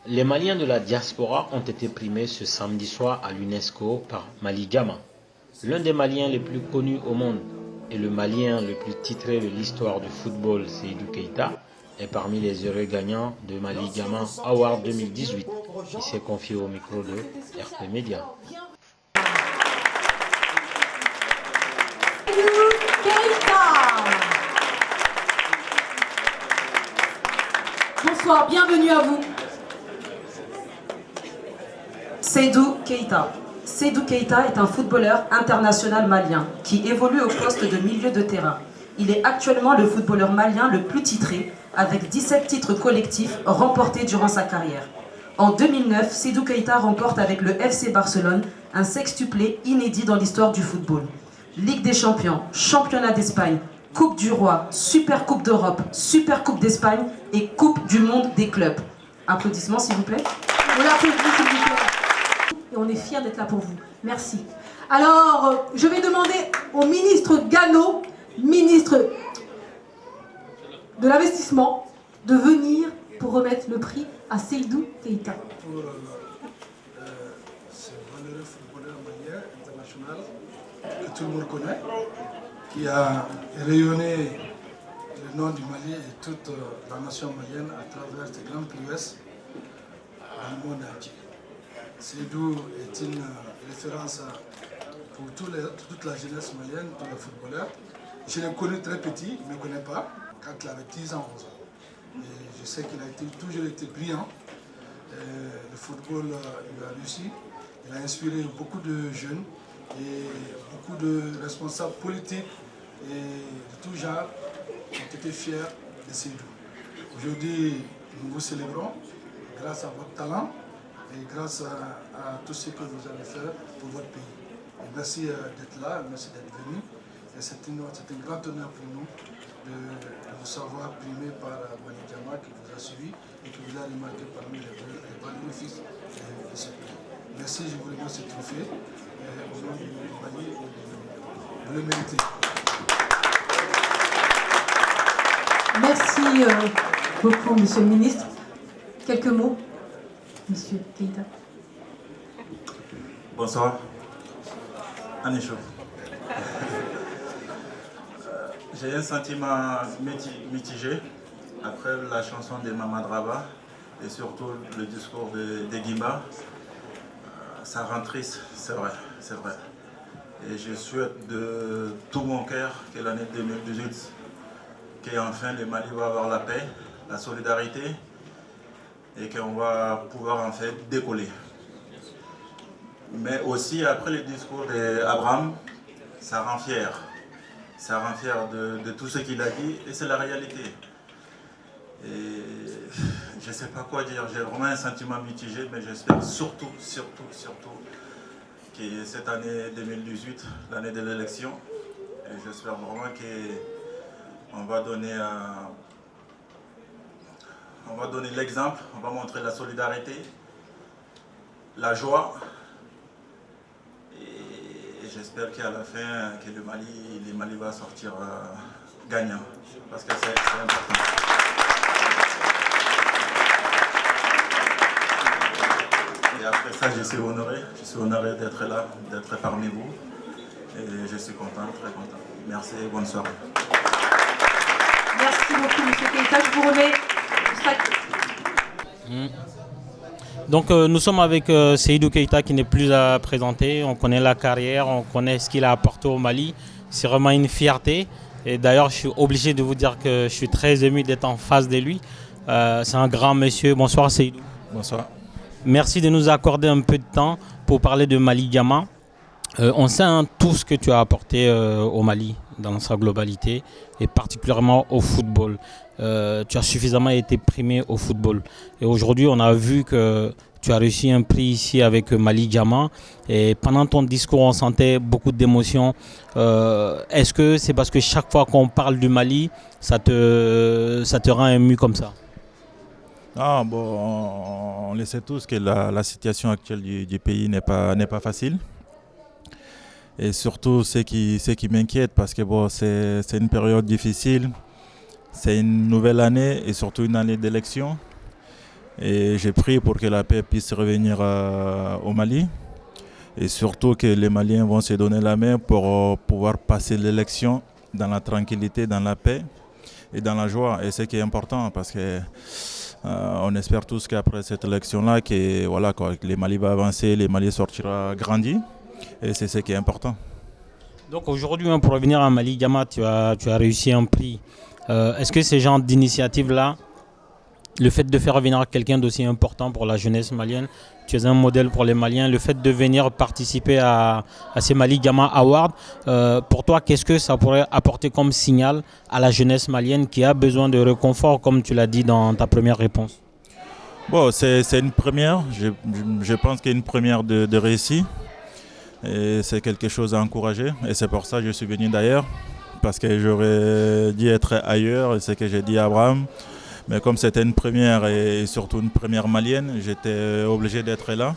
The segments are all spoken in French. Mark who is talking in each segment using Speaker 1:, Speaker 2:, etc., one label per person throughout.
Speaker 1: Les Maliens de la diaspora ont été primés ce samedi soir à l'UNESCO par Mali Diama. L'un des Maliens les plus connus au monde et le Malien le plus titré de l'histoire du football, Seydou Keita, est parmi les heureux gagnants de Mali Diama Award 2018. Il s'est confié au micro de RP Média.
Speaker 2: Bonsoir, bienvenue à vous. Seydou Keita. Seydou Keita est un footballeur international malien qui évolue au poste de milieu de terrain. Il est actuellement le footballeur malien le plus titré, avec 17 titres collectifs remportés durant sa carrière. En 2009, Seydou Keita remporte avec le FC Barcelone un sextuplé inédit dans l'histoire du football. Ligue des Champions, Championnat d'Espagne, Coupe du Roi, Super Coupe d'Europe, Super Coupe d'Espagne et Coupe du Monde des clubs. Applaudissements s'il vous plaît. On l'applaudit s'il vous plaît. Et on est fiers d'être là pour vous. Merci. Alors, je vais demander au ministre Gano, ministre de l'investissement, de venir pour remettre le prix à Seydou Keita.
Speaker 3: Pour ce valeureux footballeur malien international que tout le monde connaît, qui a rayonné le nom du Mali et toute la nation malienne à travers des grandes prouesses dans le monde entier. Seydou est une référence pour toute la jeunesse malienne, tous les footballeurs. Je l'ai connu très petit, il ne me connaît pas, quand il avait 10 ans, 11 ans. Et je sais qu'il a toujours été brillant. Le football lui a réussi. Il a inspiré beaucoup de jeunes et beaucoup de responsables politiques et de tout genre qui ont été fiers de Seydou. Aujourd'hui, nous vous célébrons grâce à votre talent et grâce à tout ce que vous avez fait pour votre pays. Et merci d'être là, merci d'être venu. Et c'est un grand honneur pour nous de vous savoir primé par Mali Diama qui vous a suivi et qui vous a remarqué parmi les valeureux fils de ce pays. Merci, je vous remercie ce trophée. Au nom du Mali, vous le méritez.
Speaker 2: Merci beaucoup, monsieur le ministre. Quelques mots, monsieur Keita.
Speaker 4: Bonsoir. Année chaud. J'ai un sentiment mitigé après la chanson de Mama Draba et surtout le discours de Guimba. Ça rend triste, c'est vrai, c'est vrai. Et je souhaite de tout mon cœur que l'année 2018, qu'enfin le Mali va avoir la paix, la solidarité et qu'on va pouvoir en fait décoller. Mais aussi après le discours d'Abraham, ça rend fier. Ça rend fier de tout ce qu'il a dit et c'est la réalité. Et je ne sais pas quoi dire, j'ai vraiment un sentiment mitigé, mais j'espère surtout que cette année 2018, l'année de l'élection, et j'espère vraiment qu'on va donner l'exemple, on va montrer la solidarité, la joie. Et j'espère qu'à la fin, que le Mali va sortir gagnant, parce que c'est important. Et après ça, je suis honoré d'être là, d'être parmi vous. Et je suis content, très content. Merci et bonne soirée.
Speaker 2: Merci beaucoup, monsieur Keita. Je vous remets.
Speaker 1: Donc nous sommes avec Seydou Keita qui n'est plus à présenter. On connaît la carrière, on connaît ce qu'il a apporté au Mali. C'est vraiment une fierté. Et d'ailleurs, je suis obligé de vous dire que je suis très ému d'être en face de lui. C'est un grand monsieur. Bonsoir Seydou.
Speaker 4: Bonsoir.
Speaker 1: Merci de nous accorder un peu de temps pour parler de Mali Diama. On sait tout ce que tu as apporté au Mali dans sa globalité et particulièrement au football. Tu as suffisamment été primé au football. Et aujourd'hui, on a vu que tu as réussi un prix ici avec Mali Diama. Et pendant ton discours, on sentait beaucoup d'émotions. Est-ce que c'est parce que chaque fois qu'on parle du Mali, ça te rend ému comme ça?
Speaker 5: Ah, bon, on le sait tous que la situation actuelle du pays n'est pas facile. Et surtout, ce qui m'inquiète, parce que bon, c'est une période difficile, c'est une nouvelle année et surtout une année d'élection. Et j'ai prié pour que la paix puisse revenir au Mali. Et surtout que les Maliens vont se donner la main pour pouvoir passer l'élection dans la tranquillité, dans la paix et dans la joie. Et c'est ce qui est important parce que on espère tous qu'après cette élection-là, que voilà, quoi, que le Mali va avancer, le Mali sortira grandi. Et c'est ce qui est important.
Speaker 1: Donc aujourd'hui, pour revenir à Mali Diama, tu as réussi un prix. Est-ce que ces genres d'initiatives-là, le fait de faire revenir quelqu'un d'aussi important pour la jeunesse malienne, tu es un modèle pour les Maliens, le fait de venir participer à ces Mali Diama Awards, pour toi, qu'est-ce que ça pourrait apporter comme signal à la jeunesse malienne qui a besoin de réconfort, comme tu l'as dit dans ta première réponse?
Speaker 5: Bon, c'est une première, je pense qu'il y a une première de réussite. Et c'est quelque chose à encourager. Et c'est pour ça que je suis venu d'ailleurs, parce que j'aurais dû être ailleurs, et c'est ce que j'ai dit à Abraham. Mais comme c'était une première et surtout une première malienne, j'étais obligé d'être là.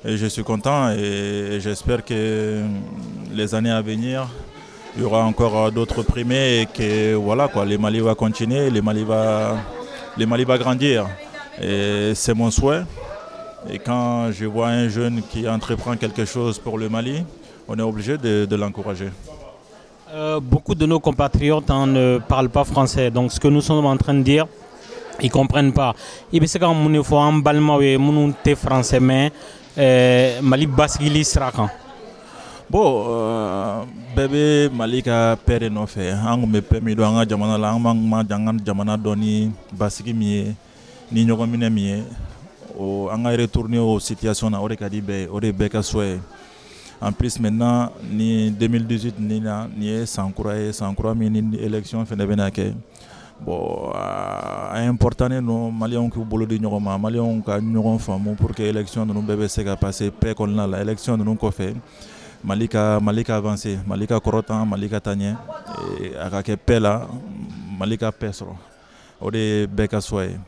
Speaker 5: Et je suis content et j'espère que les années à venir, il y aura encore d'autres primés et que voilà, quoi, le Mali va continuer, le Mali va grandir. Et c'est mon souhait. Et quand je vois un jeune qui entreprend quelque chose pour le Mali, on est obligé de l'encourager.
Speaker 1: Beaucoup de nos compatriotes ne parlent pas français. Donc ce que nous sommes en train de dire, ils ne comprennent pas. Il y a des fois en balma et français mais Mali basgili srakan.
Speaker 5: Bon, bébé Malika père no fait. Ang me permis do anga jamana la ang ma jangan jamana doni basigi mi ni nyogo mine mi o anga retourner aux situations na ore kadi be ore beka souhait. En plus maintenant ni 2018 ni sankura mi ni élection fene benake. Bon, important no Maliens qui bolo di ñogoma Maliens ka ñogon famu pour que élection nous bébé se ka passer paix kon la élection nous ko fait Malika avancer Malika korotan Malika tanye et aka paix là Malika pesro ode beka soye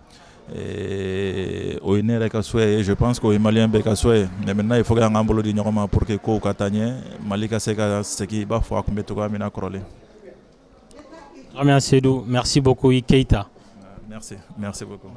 Speaker 5: et au inere ka soye je pense que Maliens beka soye mais maintenant il faut que nga bolo di ñogoma pour que ko ka tanye Malika se ka ce qui ba fo akumbe to ka mina krole.
Speaker 1: Merci beaucoup Keita.
Speaker 5: Merci beaucoup.